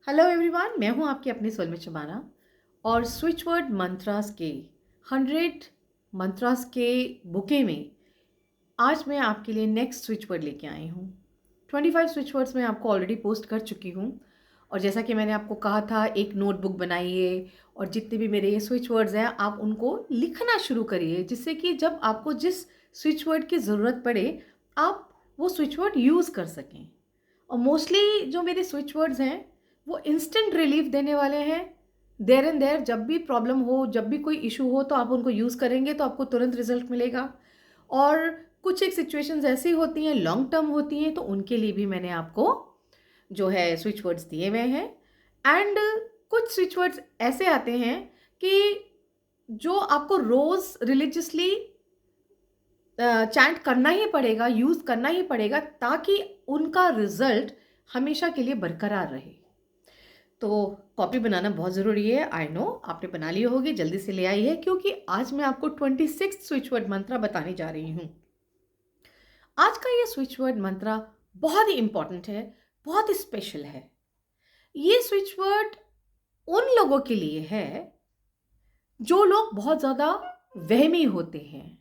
Hello everyone, मैं हूं आपकी अपनी सोलमेट शबाना और स्विच वर्ड मंत्रास के 100 मंत्रास के बुके में आज मैं आपके लिए नेक्स्ट स्विच वर्ड लेके आई हूं। 25 स्विच वर्ड्स मैं आपको ऑलरेडी पोस्ट कर चुकी हूं और जैसा कि मैंने आपको कहा था एक नोटबुक बनाइए और जितने भी मेरे ये स्विच वर्ड्स हैं आप उनको लिखना शुरू करिए, जिससे कि जब आपको जिस स्विच वर्ड की ज़रूरत पड़े आप वो स्विच वर्ड यूज़ कर सकें। और मोस्टली जो मेरे स्विच वर्ड्स हैं वो इंस्टेंट रिलीफ देने वाले हैं। देयर एंड देयर जब भी प्रॉब्लम हो, जब भी कोई इशू हो, तो आप उनको यूज़ करेंगे तो आपको तुरंत रिजल्ट मिलेगा। और कुछ एक सिचुएशंस ऐसी होती हैं, लॉन्ग टर्म होती हैं, तो उनके लिए भी मैंने आपको जो है स्विच वर्ड्स दिए हुए हैं। एंड कुछ स्विच वर्ड्स ऐसे आते हैं कि जो आपको रोज़ रिलीजियसली चैंट करना ही पड़ेगा, यूज़ करना ही पड़ेगा, ताकि उनका रिजल्ट हमेशा के लिए बरकरार रहे। तो कॉपी बनाना बहुत ज़रूरी है। आई नो आपने बना ली होगी, जल्दी से ले आई है, क्योंकि आज मैं आपको 26 स्विच वर्ड मंत्रा बताने जा रही हूँ। आज का ये स्विच वर्ड मंत्रा बहुत ही इंपॉर्टेंट है, बहुत ही स्पेशल है। ये स्विच वर्ड उन लोगों के लिए है जो लोग बहुत ज़्यादा वहमी होते हैं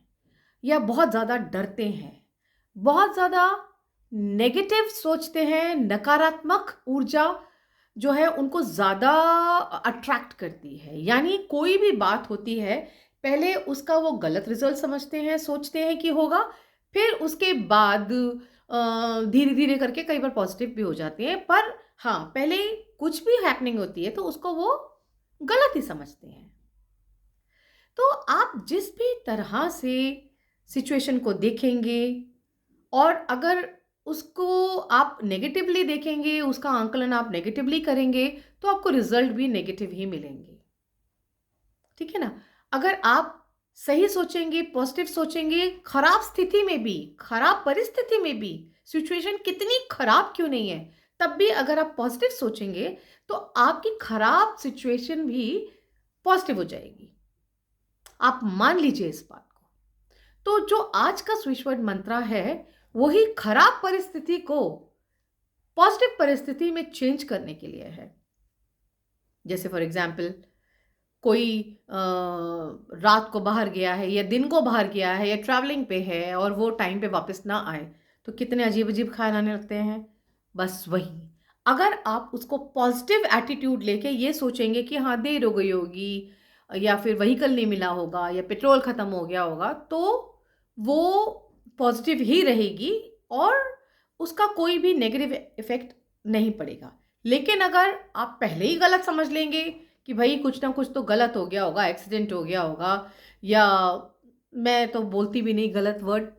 या बहुत ज़्यादा डरते हैं, बहुत ज़्यादा नेगेटिव सोचते हैं, नकारात्मक ऊर्जा जो है उनको ज़्यादा अट्रैक्ट करती है। यानी कोई भी बात होती है, पहले उसका वो गलत रिजल्ट समझते हैं, सोचते हैं कि होगा, फिर उसके बाद धीरे-धीरे करके कई बार पॉजिटिव भी हो जाती है। पर हाँ, पहले कुछ भी हैपनिंग होती है तो उसको वो गलत ही समझते हैं। तो आप जिस भी तरह से सिचुएशन को देखेंगे और अगर उसको आप नेगेटिवली देखेंगे, उसका आंकलन आप नेगेटिवली करेंगे, तो आपको रिजल्ट भी नेगेटिव ही मिलेंगे। ठीक है ना? अगर आप सही सोचेंगे, पॉजिटिव सोचेंगे, खराब स्थिति में भी, खराब परिस्थिति में भी, सिचुएशन कितनी खराब क्यों नहीं है, तब भी अगर आप पॉजिटिव सोचेंगे, तो आपकी खराब सिचुएशन भी पॉजिटिव हो जाएगी। आप मान लीजिए इस बात को। तो जो आज का स्विच वर्ड मंत्रा है, वही खराब परिस्थिति को पॉजिटिव परिस्थिति में चेंज करने के लिए है। जैसे फॉर एग्जाम्पल कोई रात को बाहर गया है या दिन को बाहर गया है या ट्रैवलिंग पे है और वो टाइम पे वापस ना आए, तो कितने अजीब अजीब ख्याल आने लगते हैं। बस वही, अगर आप उसको पॉजिटिव एटीट्यूड लेके ये सोचेंगे कि हाँ देर हो गई होगी या फिर व्हीकल नहीं मिला होगा या पेट्रोल ख़त्म हो गया होगा, तो वो पॉजिटिव ही रहेगी और उसका कोई भी नेगेटिव इफ़ेक्ट नहीं पड़ेगा। लेकिन अगर आप पहले ही गलत समझ लेंगे कि भई कुछ ना कुछ तो गलत हो गया होगा, एक्सीडेंट हो गया होगा, या मैं तो बोलती भी नहीं, गलत वर्ड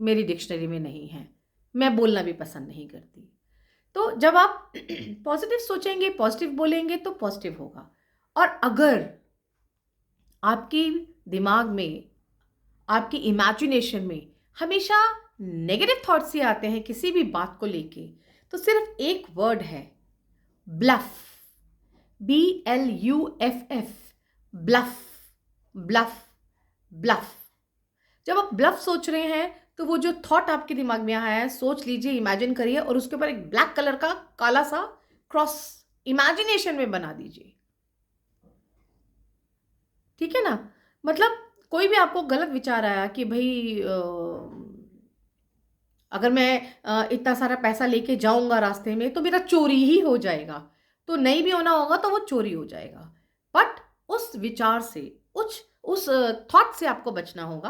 मेरी डिक्शनरी में नहीं है, मैं बोलना भी पसंद नहीं करती। तो जब आप पॉजिटिव सोचेंगे, पॉजिटिव बोलेंगे तो पॉजिटिव होगा। और अगर आपकी दिमाग में, आपकी इमेजिनेशन में हमेशा नेगेटिव थॉट्स ही आते हैं किसी भी बात को लेके, तो सिर्फ एक वर्ड है, bluff. BLUFF, bluff, bluff, bluff. जब आप ब्लफ सोच रहे हैं तो वो जो थॉट आपके दिमाग में आया है, सोच लीजिए, इमेजिन करिए और उसके ऊपर एक ब्लैक कलर का काला सा क्रॉस इमेजिनेशन में बना दीजिए। ठीक है ना? मतलब कोई भी आपको गलत विचार आया कि भई अगर मैं इतना सारा पैसा लेके जाऊँगा रास्ते में तो मेरा चोरी ही हो जाएगा। तो नहीं भी होना होगा तो वो चोरी हो जाएगा। बट उस विचार से, उस थॉट से आपको बचना होगा।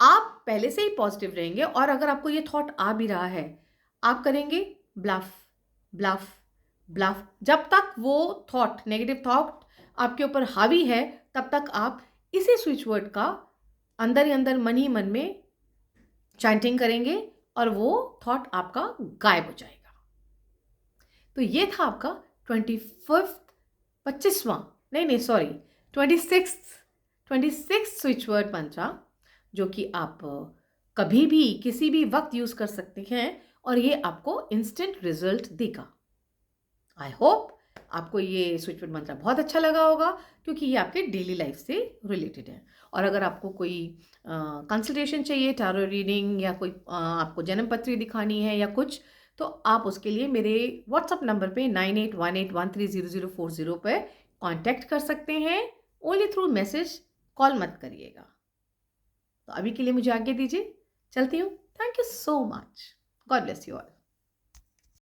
आप पहले से ही पॉज़िटिव रहेंगे और अगर आपको ये थॉट आ भी रहा है, आप करेंगे ब्लफ, ब्लफ, ब्लफ। जब तक वो थॉट, नेगेटिव थॉट आपके ऊपर हावी है, तब तक आप इसी स्विच वर्ड का अंदर ही अंदर, मन ही मन में चैंटिंग करेंगे और वो थॉट आपका गायब हो जाएगा। तो ये था आपका 25th 25वां, नहीं सॉरी, 26th स्विच वर्ड मंत्रा, जो कि आप कभी भी किसी भी वक्त यूज़ कर सकते हैं और ये आपको इंस्टेंट रिजल्ट देगा। आई होप आपको ये स्विच वर्ड मंत्रा बहुत अच्छा लगा होगा, क्योंकि ये आपके डेली लाइफ से रिलेटेड है। और अगर आपको कोई कंसल्टेशन चाहिए, टैरो रीडिंग, या कोई आपको जन्म पत्री दिखानी है या कुछ, तो आप उसके लिए मेरे व्हाट्सअप नंबर पे 9818130040 पे कांटेक्ट कर सकते हैं। ओनली थ्रू मैसेज, कॉल मत करिएगा। तो अभी के लिए मुझे आज्ञा दीजिए, चलती हूँ। Thank you so much. God bless you all.